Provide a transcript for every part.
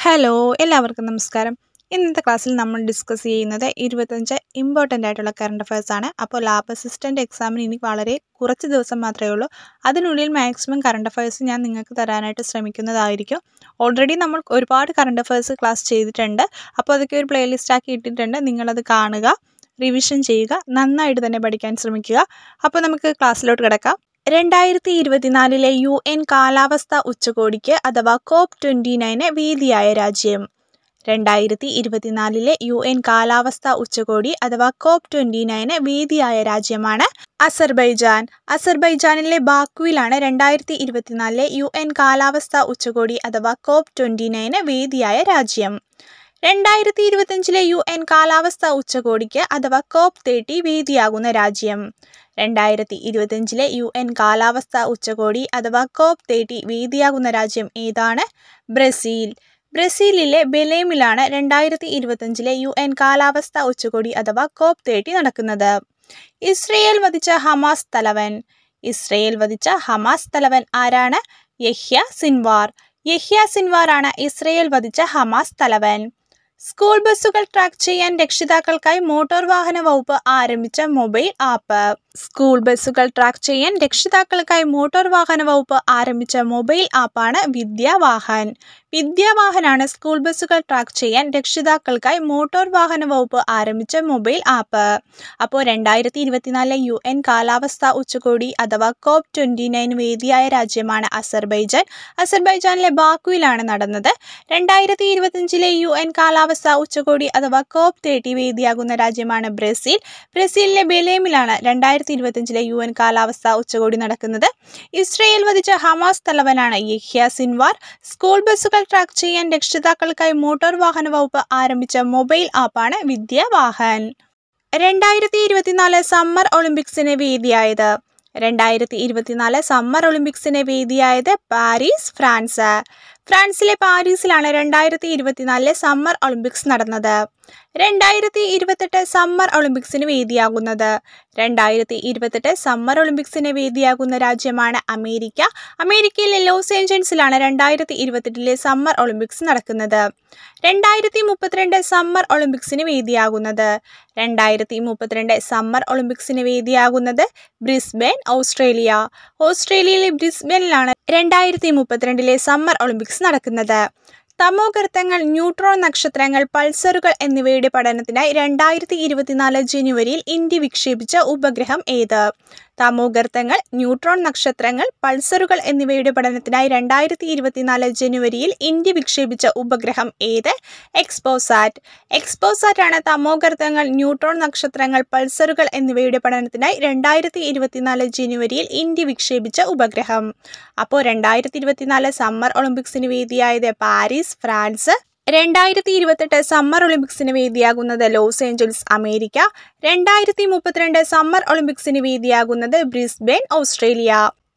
Hello എല്ലാവർക്കും നമസ്കാരം. ഇന്നത്തെ ക്ലാസ്സിൽ നമ്മൾ ഡിസ്കസ് ചെയ്യുന്നത് 25 ഇമ്പോർട്ടൻ്റ് ആയിട്ടുള്ള കറണ്ട് അഫയേഴ്സ് ആണ്. അപ്പോൾ ലാബ് അസിസ്റ്റൻ്റ് എക്സാമിന് ഇനി വളരെ കുറച്ച് ദിവസം മാത്രമേ ഉള്ളൂ. അതിനുള്ളിൽ മാക്സിമം കറണ്ട് അഫയേഴ്സ് ഞാൻ നിങ്ങൾക്ക് തരാനായിട്ട് ശ്രമിക്കുന്നതായിരിക്കും. ഓൾറെഡി നമ്മൾ ഒരുപാട് കറണ്ട് അഫയേഴ്സ് ക്ലാസ് ചെയ്തിട്ടുണ്ട്. അപ്പോൾ അതൊക്കെ ഒരു പ്ലേലിസ്റ്റ് ആക്കി ഇട്ടിട്ടുണ്ട്. നിങ്ങളത് കാണുക, റിവിഷൻ ചെയ്യുക, നന്നായിട്ട് തന്നെ പഠിക്കാൻ ശ്രമിക്കുക. അപ്പോൾ നമുക്ക് ക്ലാസ്സിലോട്ട് കിടക്കാം. 2024 UN കാലാവസ്ഥാ ഉച്ചകോടിക്ക് അഥവാ COP29 വേദിയായ രാജ്യം. 2024 UN കാലാവസ്ഥാ ഉച്ചകോടി അഥവാ COP29 വേദിയായ രാജ്യമാണ് അസർബൈജാൻ. അസർബൈജാനിലെ ബാക്കുവിലാണ് 2024 UN കാലാവസ്ഥാ ഉച്ചകോടി അഥവാ COP29 വേദിയായ രാജ്യം. 2025 UN കാലാവസ്ഥാ ഉച്ചകോടിക്ക് അഥവാ COP30 വേദിയാകുന്ന രാജ്യം. 2025 UN കാലാവസ്ഥാ ഉച്ചകോടി അഥവാ COP30 വേദിയാകുന്ന രാജ്യം ഏതാണ്? ബ്രസീൽ. ബ്രസീലിലെ ബെലേമിലാണ് 2025 UN കാലാവസ്ഥാ ഉച്ചകോടി അഥവാ COP30 നടക്കുന്നത്. ഇസ്രയേൽ വധിച്ച ഹമാസ് തലവൻ. ഇസ്രയേൽ വധിച്ച ഹമാസ് തലവൻ ആരാണ്? യഹ്യ സിൻവാർ. യഹ്യ സിൻവാർ ആണ് ഇസ്രയേൽ വധിച്ച ഹമാസ് തലവൻ. സ്കൂൾ ബസ്സുകൾ ട്രാക്ക് ചെയ്യാൻ രക്ഷിതാക്കൾക്കായി മോട്ടോർ വാഹന വകുപ്പ് ആരംഭിച്ച മൊബൈൽ ആപ്പ്. സ്കൂൾ ബസ്സുകൾ ട്രാക്ക് ചെയ്യാൻ രക്ഷിതാക്കൾക്കായി മോട്ടോർ വാഹന വകുപ്പ് ആരംഭിച്ച മൊബൈൽ ആപ്പാണ് വിദ്യാവാഹൻ. വിദ്യാവാഹനാണ് സ്കൂൾ ബസ്സുകൾ ട്രാക്ക് ചെയ്യാൻ രക്ഷിതാക്കൾക്കായി മോട്ടോർ വാഹന വകുപ്പ് ആരംഭിച്ച മൊബൈൽ ആപ്പ്. അപ്പോൾ 2024 UN കാലാവസ്ഥാ ഉച്ചകോടി അഥവാ COP29 വേദിയായ രാജ്യമാണ് അസർബൈജാൻ. അസർബൈജാനിലെ ബാക്കുവിലാണ് നടന്നത്. 2025 UN കാലാവസ്ഥാ ഉച്ചകോടി അഥവാ COP30 വേദിയാകുന്ന രാജ്യമാണ് ബ്രസീൽ. ബ്രസീലിലെ ബെലേമിലാണ് 2025 UN കാലാവസ്ഥാ ഉച്ചകോടി നടക്കുന്നത്. ഇസ്രയേൽ വധിച്ച ഹമാസ് തലവനാണ് യഹ്യ സിൻവാർ. സ്കൂൾ ബസ്സുകൾ ട്രാക്ക് ചെയ്യാൻ രക്ഷിതാക്കൾക്കായി മോട്ടോർ വാഹന വകുപ്പ് ആരംഭിച്ച മൊബൈൽ ആപ്പാണ് വിദ്യാവാഹൻ. 2024 സമ്മർ ഒളിമ്പിക്സിന് വേദിയായത്. 2024 സമ്മർ ഒളിമ്പിക്സിന് വേദിയായത് പാരീസ്, ഫ്രാൻസ്. ഫ്രാൻസിലെ പാരീസിലാണ് 2024 സമ്മർ ഒളിമ്പിക്സ് നടന്നത്. 2028 സമ്മർ ഒളിമ്പിക്സിന് വേദിയാകുന്നത്. 2028 സമ്മർ ഒളിമ്പിക്സിന് വേദിയാകുന്ന രാജ്യമാണ് അമേരിക്ക. അമേരിക്കയിലെ ലോസ് ഏഞ്ചൽസിലാണ് 2028 സമ്മർ ഒളിമ്പിക്സ് നടക്കുന്നത്. 2032 സമ്മർ ഒളിമ്പിക്സിന് വേദിയാകുന്നത്. 2032 സമ്മർ ഒളിമ്പിക്സിന് വേദിയാകുന്നത് ബ്രിസ്ബെൻ, ഓസ്ട്രേലിയ. ഓസ്ട്രേലിയയിലെ ബ്രിസ്ബെനിലാണ് 2032 സമ്മർ ഒളിമ്പിക്സ് നടക്കുന്നത്. തമോഗർത്തങ്ങൾ, ന്യൂട്രോൺ നക്ഷത്രങ്ങൾ, പൾസറുകൾ എന്നിവയുടെ പഠനത്തിനായി 2024 ജനുവരിയിൽ ഇന്ത്യ വിക്ഷേപിച്ച ഉപഗ്രഹം ഏത്? തമോഗർത്തങ്ങൾ, ന്യൂട്രോൺ നക്ഷത്രങ്ങൾ, പൾസറുകൾ എന്നിവയുടെ പഠനത്തിനായി 2024 ജനുവരിയിൽ ഇന്ത്യ വിക്ഷേപിച്ച ഉപഗ്രഹം ഏത്? എക്സ്പോസാറ്റ്. എക്സ്പോസാറ്റ് ആണ് തമോഗർത്തങ്ങൾ, ന്യൂട്രോൺ നക്ഷത്രങ്ങൾ, പൾസറുകൾ എന്നിവയുടെ പഠനത്തിനായി 2024 ജനുവരിയിൽ ഇന്ത്യ വിക്ഷേപിച്ച ഉപഗ്രഹം. അപ്പോൾ 2024 സമ്മർ ഒളിമ്പിക്സിന് വേദിയായത് പാരീസ്, ഫ്രാൻസ്. 2028 സമ്മർ ഒളിമ്പിക്സിന് വേദിയാകുന്നത് ലോസ് ഏഞ്ചൽസ്, അമേരിക്ക. 2032 സമ്മർ ഒളിമ്പിക്സിന് വേദിയാകുന്നത് ബ്രിസ്ബെൻ, ഓസ്ട്രേലിയ.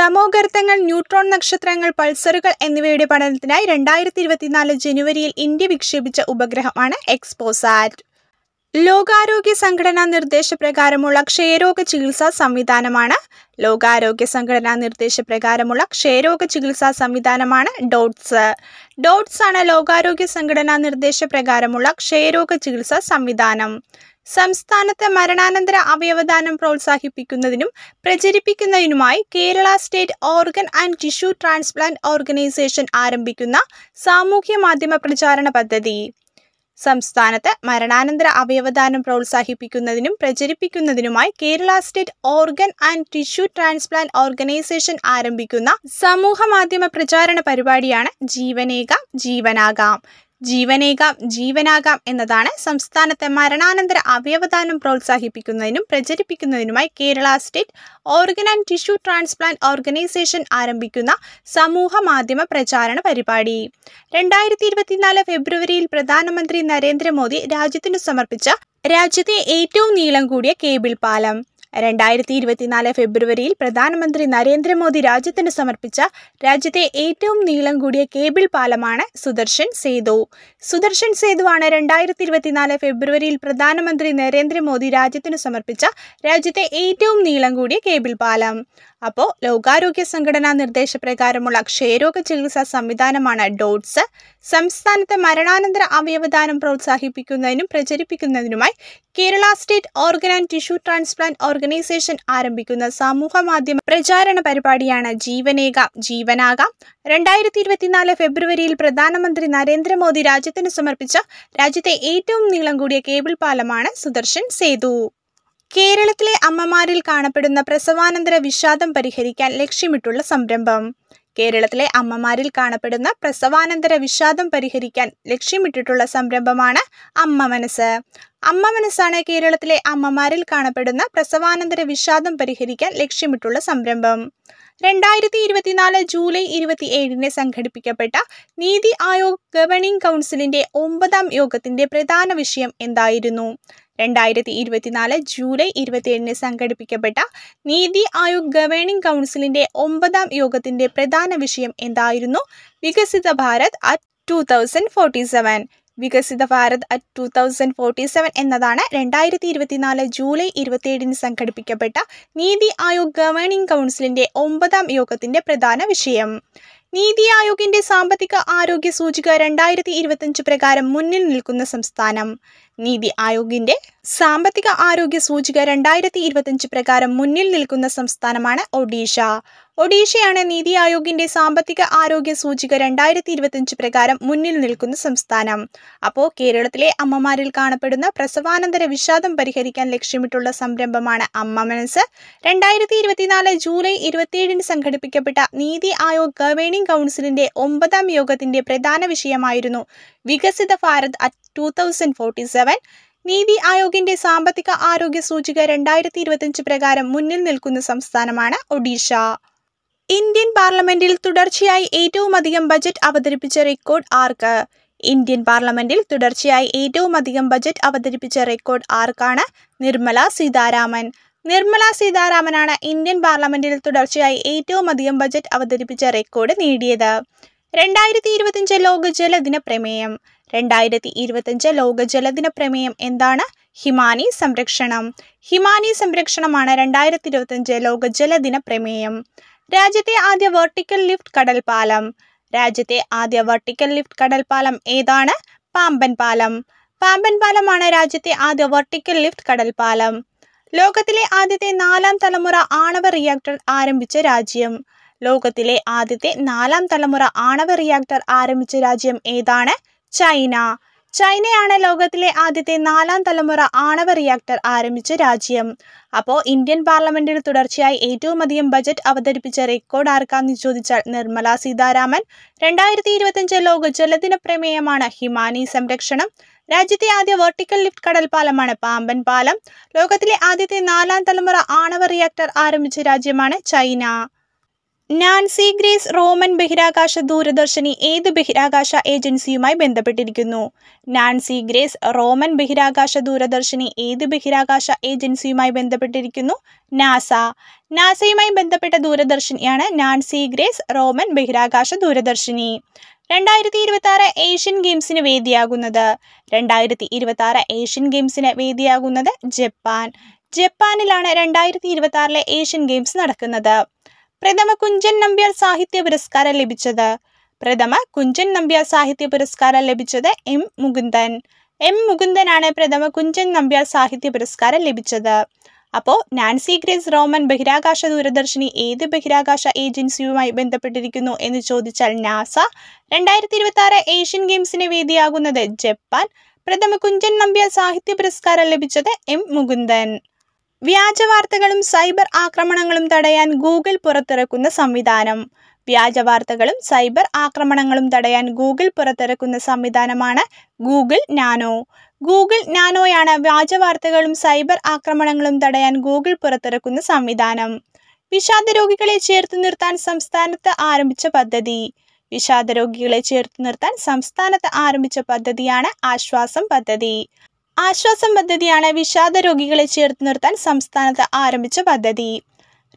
തമോഗർത്തങ്ങൾ, ന്യൂട്രോൺ നക്ഷത്രങ്ങൾ, പൾസറുകൾ എന്നിവയുടെ പഠനത്തിനായി 2024 ജനുവരിയിൽ ഇന്ത്യ വിക്ഷേപിച്ച ഉപഗ്രഹമാണ് എക്സ്പോസാറ്റ്. ലോകാരോഗ്യ സംഘടനാ നിർദ്ദേശപ്രകാരമുള്ള ക്ഷയരോഗ ചികിത്സാ സംവിധാനമാണ്. ലോകാരോഗ്യ സംഘടനാ നിർദ്ദേശപ്രകാരമുള്ള ക്ഷയരോഗ ചികിത്സാ സംവിധാനമാണ് ഡോട്ട്സ്. ഡോട്ട്സ് ആണ് ലോകാരോഗ്യ സംഘടനാ നിർദ്ദേശപ്രകാരമുള്ള ക്ഷയരോഗ ചികിത്സാ സംവിധാനം. സംസ്ഥാനത്ത് മരണാനന്തര അവയവദാനം പ്രോത്സാഹിപ്പിക്കുന്നതിനും പ്രചരിപ്പിക്കുന്നതിനുമായി Kerala State Organ and Tissue Transplant Organisation ആരംഭിക്കുന്ന സാമൂഹ്യ മാധ്യമ പ്രചാരണ പദ്ധതി. സംസ്ഥാനത്ത് മരണാനന്തര അവയവദാനം പ്രോത്സാഹിപ്പിക്കുന്നതിനും പ്രചരിപ്പിക്കുന്നതിനുമായി Kerala State Organ and Tissue Transplant Organisation ആരംഭിക്കുന്ന സമൂഹ മാധ്യമ പ്രചാരണ പരിപാടിയാണ് ജീവനേകാം ജീവനാകാം. ജീവനേകാം ജീവനാകാം എന്നതാണ് സംസ്ഥാനത്തെ മരണാനന്തര അവയവദാനം പ്രോത്സാഹിപ്പിക്കുന്നതിനും പ്രചരിപ്പിക്കുന്നതിനുമായി Kerala State Organ and Tissue Transplant Organisation ആരംഭിക്കുന്ന സമൂഹ മാധ്യമ പ്രചാരണ പരിപാടി. 2024 ഫെബ്രുവരിയിൽ പ്രധാനമന്ത്രി നരേന്ദ്രമോദി രാജ്യത്തിനു സമർപ്പിച്ച രാജ്യത്തെ ഏറ്റവും നീളം കൂടിയ കേബിൾ പാലം. 2024 ഫെബ്രുവരിയിൽ പ്രധാനമന്ത്രി നരേന്ദ്രമോദി രാജ്യത്തിന് സമർപ്പിച്ച രാജ്യത്തെ ഏറ്റവും നീളം കൂടിയ കേബിൾ പാലമാണ് സുദർശൻ സേതു. സുദർശൻ സേതുവാണ് 2024 ഫെബ്രുവരിയിൽ പ്രധാനമന്ത്രി നരേന്ദ്രമോദി രാജ്യത്തിന് സമർപ്പിച്ച രാജ്യത്തെ ഏറ്റവും നീളം കൂടിയ കേബിൾ പാലം. അപ്പോൾ ലോകാരോഗ്യ സംഘടനാ നിർദ്ദേശപ്രകാരമുള്ള ക്ഷയരോഗ ചികിത്സാ സംവിധാനമാണ് ഡോട്ട്സ്. സംസ്ഥാനത്ത് മരണാനന്തര അവയവദാനം പ്രോത്സാഹിപ്പിക്കുന്നതിനും പ്രചരിപ്പിക്കുന്നതിനുമായി Kerala State Organ and Tissue Transplant Organisation ആരംഭിക്കുന്ന സമൂഹ മാധ്യമ പ്രചാരണ പരിപാടിയാണ് ജീവനേകാം ജീവനാകാം. 2024 ഫെബ്രുവരിയിൽ പ്രധാനമന്ത്രി നരേന്ദ്രമോദി രാജ്യത്തിന് സമർപ്പിച്ച രാജ്യത്തെ ഏറ്റവും നീളം കൂടിയ കേബിൾ പാലമാണ് സുദർശൻ സേതു. കേരളത്തിലെ അമ്മമാരിൽ കാണപ്പെടുന്ന പ്രസവാനന്തര വിഷാദം പരിഹരിക്കാൻ ലക്ഷ്യമിട്ടുള്ള സംരംഭം. കേരളത്തിലെ അമ്മമാരിൽ കാണപ്പെടുന്ന പ്രസവാനന്തര വിഷാദം പരിഹരിക്കാൻ ലക്ഷ്യമിട്ടിട്ടുള്ള സംരംഭമാണ് അമ്മ മനസ്സ്. അമ്മ മനസ്സാണ് കേരളത്തിലെ അമ്മമാരിൽ കാണപ്പെടുന്ന പ്രസവാനന്തര വിഷാദം പരിഹരിക്കാൻ ലക്ഷ്യമിട്ടുള്ള സംരംഭം. 2024 ജൂലൈ 27 സംഘടിപ്പിക്കപ്പെട്ട നീതി ആയോഗ് ഗവേണിംഗ് കൗൺസിലിന്റെ 9ാം യോഗത്തിന്റെ പ്രധാന വിഷയം എന്തായിരുന്നു? 2024 ജൂലൈ 27 സംഘടിപ്പിക്കപ്പെട്ട നീതി ആയോഗ് ഗവേണിംഗ് കൗൺസിലിന്റെ 9ാം യോഗത്തിന്റെ പ്രധാന വിഷയം എന്തായിരുന്നു? വികസിത ഭാരത് അറ്റ് 2047. വികസിത ഭാരത് അറ്റ് 2047 എന്നതാണ് 2024 ജൂലൈ 27 സംഘടിപ്പിക്കപ്പെട്ട നീതി ആയോഗ് ഗവേണിംഗ് കൗൺസിലിന്റെ 9ാം യോഗത്തിന്റെ പ്രധാന വിഷയം. നീതി ആയോഗിന്റെ സാമ്പത്തിക ആരോഗ്യ സൂചിക 2025 പ്രകാരം മുന്നിൽ നിൽക്കുന്ന സംസ്ഥാനം. നീതി ആയോഗിന്റെ സാമ്പത്തിക ആരോഗ്യ സൂചിക 2025 പ്രകാരം മുന്നിൽ നിൽക്കുന്ന സംസ്ഥാനമാണ് ഒഡീഷ. ഒഡീഷയാണ് നീതി ആയോഗിന്റെ സാമ്പത്തിക ആരോഗ്യ സൂചിക 2025 പ്രകാരം മുന്നിൽ നിൽക്കുന്ന സംസ്ഥാനം. അപ്പോൾ കേരളത്തിലെ അമ്മമാരിൽ കാണപ്പെടുന്ന പ്രസവാനന്തര വിഷാദം പരിഹരിക്കാൻ ലക്ഷ്യമിട്ടുള്ള സംരംഭമാണ് അമ്മ മനസ്സ്. 2024 ജൂലൈ 27 സംഘടിപ്പിക്കപ്പെട്ട നീതി ആയോഗ് ഗവേണിംഗ് കൗൺസിലിന്റെ 9ാം യോഗത്തിന്റെ പ്രധാന വിഷയമായിരുന്നു വികസിത ഭാരത് അറ്റ് 2047. നീതി ആയോഗിന്റെ സാമ്പത്തിക ആരോഗ്യ സൂചിക 2025 പ്രകാരം മുന്നിൽ നിൽക്കുന്ന സംസ്ഥാനമാണ് ഒഡീഷ. ഇന്ത്യൻ പാർലമെന്റിൽ തുടർച്ചയായി ഏറ്റവുമധികം ബജറ്റ് അവതരിപ്പിച്ച റെക്കോർഡ് ആർക്ക്? ഇന്ത്യൻ പാർലമെന്റിൽ തുടർച്ചയായി ഏറ്റവുമധികം ബജറ്റ് അവതരിപ്പിച്ച റെക്കോർഡ് ആർക്കാണ്? നിർമ്മല സീതാരാമൻ. നിർമ്മല സീതാരാമനാണ് ഇന്ത്യൻ പാർലമെന്റിൽ തുടർച്ചയായി ഏറ്റവുമധികം ബജറ്റ് അവതരിപ്പിച്ച റെക്കോർഡ് നേടിയത്. 2025 ലോക ജലദിന പ്രമേയം. 2025 ലോക ജലദിന പ്രമേയം എന്താണ്? ഹിമാനി സംരക്ഷണം. ഹിമാനി സംരക്ഷണമാണ് 2025 ലോക ജലദിന പ്രമേയം. രാജ്യത്തെ ആദ്യ വെർട്ടിക്കൽ ലിഫ്റ്റ് കടൽപ്പാലം. രാജ്യത്തെ ആദ്യ വെർട്ടിക്കൽ ലിഫ്റ്റ് കടൽപ്പാലം ഏതാണ്? പാമ്പൻ പാലം. പാമ്പൻ പാലമാണ് രാജ്യത്തെ ആദ്യ വെർട്ടിക്കൽ ലിഫ്റ്റ് കടൽപ്പാലം. ലോകത്തിലെ ആദ്യത്തെ 4ാം തലമുറ ആണവ റിയാക്ടർ ആരംഭിച്ച രാജ്യം. ലോകത്തിലെ ആദ്യത്തെ 4ാം തലമുറ ആണവ റിയാക്ടർ ആരംഭിച്ച രാജ്യം ഏതാണ്? ചൈന. ചൈനയാണ് ലോകത്തിലെ ആദ്യത്തെ 4ാം തലമുറ ആണവ റിയാക്ടർ ആരംഭിച്ച രാജ്യം. അപ്പോൾ ഇന്ത്യൻ പാർലമെന്റിൽ തുടർച്ചയായി ഏറ്റവുമധികം ബജറ്റ് അവതരിപ്പിച്ച റെക്കോർഡ് ആർക്കാന്ന് ചോദിച്ചാൽ നിർമ്മല സീതാരാമൻ. 2025 ലോക ജലദിന പ്രമേയമാണ് ഹിമാനി സംരക്ഷണം. രാജ്യത്തെ ആദ്യ വെർട്ടിക്കൽ ലിഫ്റ്റ് കടൽപ്പാലമാണ് പാമ്പൻ പാലം. ലോകത്തിലെ ആദ്യത്തെ 4ാം തലമുറ ആണവ റിയാക്ടർ ആരംഭിച്ച രാജ്യമാണ് ചൈന. നാൻസി ഗ്രേസ് റോമൻ ബഹിരാകാശ ദൂരദർശിനി ഏത് ബഹിരാകാശ ഏജൻസിയുമായി ബന്ധപ്പെട്ടിരിക്കുന്നു? നാൻസി ഗ്രേസ് റോമൻ ബഹിരാകാശ ദൂരദർശിനി ഏത് ബഹിരാകാശ ഏജൻസിയുമായി ബന്ധപ്പെട്ടിരിക്കുന്നു? നാസ. നാസയുമായി ബന്ധപ്പെട്ട ദൂരദർശിനിയാണ് നാൻസി ഗ്രേസ് റോമൻ ബഹിരാകാശ ദൂരദർശിനി. 2026 ഏഷ്യൻ ഗെയിംസിന് വേദിയാകുന്നത്. 2026 ഏഷ്യൻ ഗെയിംസിന് വേദിയാകുന്നത് ജപ്പാൻ. ജപ്പാനിലാണ് 2026 ഏഷ്യൻ ഗെയിംസ് നടക്കുന്നത്. പ്രഥമ കുഞ്ചൻ നമ്പ്യാർ സാഹിത്യ പുരസ്കാരം ലഭിച്ചത്. പ്രഥമ കുഞ്ചൻ നമ്പ്യാർ സാഹിത്യ പുരസ്കാരം ലഭിച്ചത് എം മുകുന്ദൻ. എം മുകുന്ദനാണ് പ്രഥമ കുഞ്ചൻ നമ്പ്യാർ സാഹിത്യ പുരസ്കാരം ലഭിച്ചത്. അപ്പോൾ നാൻസി ഗ്രേസ് റോമൻ ബഹിരാകാശ ദൂരദർശിനി ഏത് ബഹിരാകാശ ഏജൻസിയുമായി ബന്ധപ്പെട്ടിരിക്കുന്നു എന്ന് ചോദിച്ചാൽ നാസ. 2026 ഏഷ്യൻ ഗെയിംസിന് വേദിയാകുന്നത് ജപ്പാൻ. പ്രഥമ കുഞ്ചൻ നമ്പ്യാർ സാഹിത്യ പുരസ്കാരം ലഭിച്ചത് എം മുകുന്ദൻ. വ്യാജ വാർത്തകളും സൈബർ ആക്രമണങ്ങളും തടയാൻ ഗൂഗിൾ പുറത്തിറക്കുന്ന സംവിധാനം. വ്യാജ വാർത്തകളും സൈബർ ആക്രമണങ്ങളും തടയാൻ ഗൂഗിൾ പുറത്തിറക്കുന്ന സംവിധാനമാണ് ഗൂഗിൾ നാനോ. ഗൂഗിൾ നാനോയാണ് വ്യാജ വാർത്തകളും സൈബർ ആക്രമണങ്ങളും തടയാൻ ഗൂഗിൾ പുറത്തിറക്കുന്ന സംവിധാനം. വിഷാദ രോഗികളെ ചേർത്ത് നിർത്താൻ സംസ്ഥാനത്ത് ആരംഭിച്ച പദ്ധതി. വിഷാദ രോഗികളെ ചേർത്ത് നിർത്താൻ സംസ്ഥാനത്ത് ആരംഭിച്ച പദ്ധതിയാണ് ആശ്വാസം പദ്ധതി. ആശ്വാസം പദ്ധതിയാണ് വിഷാദ രോഗികളെ ചേർത്ത് നിർത്താൻ സംസ്ഥാനത്ത് ആരംഭിച്ച പദ്ധതി.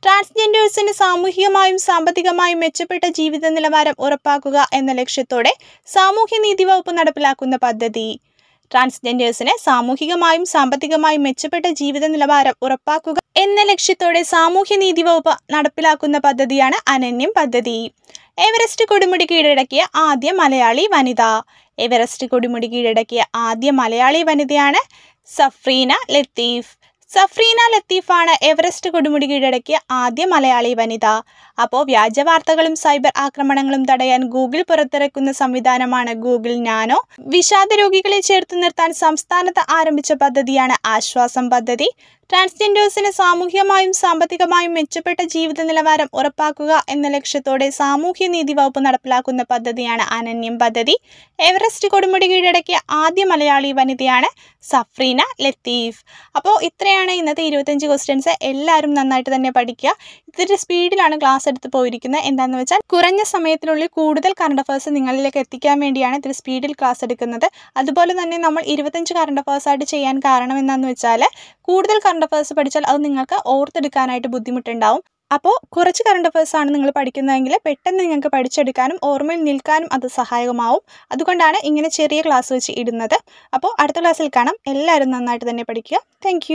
ട്രാൻസ്ജെൻഡേഴ്സിന് സാമൂഹികമായും സാമ്പത്തികമായും മെച്ചപ്പെട്ട ജീവിത നിലവാരം ഉറപ്പാക്കുക എന്ന ലക്ഷ്യത്തോടെ സാമൂഹ്യനീതി വകുപ്പ് നടപ്പിലാക്കുന്ന പദ്ധതി. ട്രാൻസ്ജെൻഡേഴ്സിന് സാമൂഹികമായും സാമ്പത്തികമായും മെച്ചപ്പെട്ട ജീവിത നിലവാരം ഉറപ്പാക്കുക എന്ന ലക്ഷ്യത്തോടെ സാമൂഹ്യനീതി വകുപ്പ് നടപ്പിലാക്കുന്ന പദ്ധതിയാണ് അനന്യം പദ്ധതി. എവറസ്റ്റ് കൊടുമുടി കീഴടക്കിയ ആദ്യ മലയാളി വനിത. എവറസ്റ്റ് കൊടുമുടി കീഴടക്കിയ ആദ്യ മലയാളി വനിതയാണ് സഫ്രീന ലത്തീഫ്. സഫ്രീന ലത്തീഫാണ് എവറസ്റ്റ് കൊടുമുടി കീഴടക്കിയ ആദ്യ മലയാളി വനിത. അപ്പോൾ വ്യാജ വാർത്തകളും സൈബർ ആക്രമണങ്ങളും തടയാൻ ഗൂഗിൾ പുറത്തിറക്കുന്ന സംവിധാനമാണ് ഗൂഗിൾ നാനോ. വിഷാദ രോഗികളെ ചേർത്ത് നിർത്താൻ സംസ്ഥാനത്ത് ആരംഭിച്ച പദ്ധതിയാണ് ആശ്വാസം പദ്ധതി. ട്രാൻസ്ജെൻഡേഴ്സിന് സാമൂഹികമായും സാമ്പത്തികമായും മെച്ചപ്പെട്ട ജീവിത നിലവാരം ഉറപ്പാക്കുക എന്ന ലക്ഷ്യത്തോടെ സാമൂഹ്യനീതി വകുപ്പ് നടപ്പിലാക്കുന്ന പദ്ധതിയാണ് അനന്യം പദ്ധതി. എവറസ്റ്റ് കൊടുമുടി കീഴടക്കിയ ആദ്യ മലയാളി വനിതയാണ് സഫ്രീന ലത്തീഫ്. അപ്പോൾ ഇത്രയാണ് ഇന്നത്തെ 25 ക്വസ്റ്റ്യൻസ്. എല്ലാവരും നന്നായിട്ട് തന്നെ പഠിക്കുക. ഇത്തിരി സ്പീഡിലാണ് ക്ലാസ് എടുത്ത് പോയിരിക്കുന്നത്. എന്താണെന്ന് വെച്ചാൽ കുറഞ്ഞ സമയത്തിനുള്ളിൽ കൂടുതൽ കറണ്ട് അഫയേഴ്സ് നിങ്ങളിലേക്ക് എത്തിക്കാൻ വേണ്ടിയാണ് ഇത്തിരി സ്പീഡിൽ ക്ലാസ് എടുക്കുന്നത്. അതുപോലെ തന്നെ നമ്മൾ 25 കറണ്ട് അഫയേഴ്സ് ആയിട്ട് ചെയ്യാൻ കാരണം എന്താണെന്ന് വെച്ചാൽ കൂടുതൽ കറണ്ട് അഫയേഴ്സ് പഠിച്ചാൽ അത് നിങ്ങൾക്ക് ഓർത്തെടുക്കാനായിട്ട് ബുദ്ധിമുട്ടുണ്ടാവും. അപ്പോൾ കുറച്ച് കറണ്ട് അഫയേഴ്സ് ആണ് നിങ്ങൾ പഠിക്കുന്നതെങ്കിൽ പെട്ടെന്ന് നിങ്ങൾക്ക് പഠിച്ചെടുക്കാനും ഓർമ്മയിൽ നിൽക്കാനും അത് സഹായകമാവും. അതുകൊണ്ടാണ് ഇങ്ങനെ ചെറിയ ക്ലാസ് വെച്ച് ഇടുന്നത്. അപ്പോൾ അടുത്ത ക്ലാസ്സിൽ കാണാം. എല്ലാവരും നന്നായിട്ട് തന്നെ പഠിക്കുക. താങ്ക്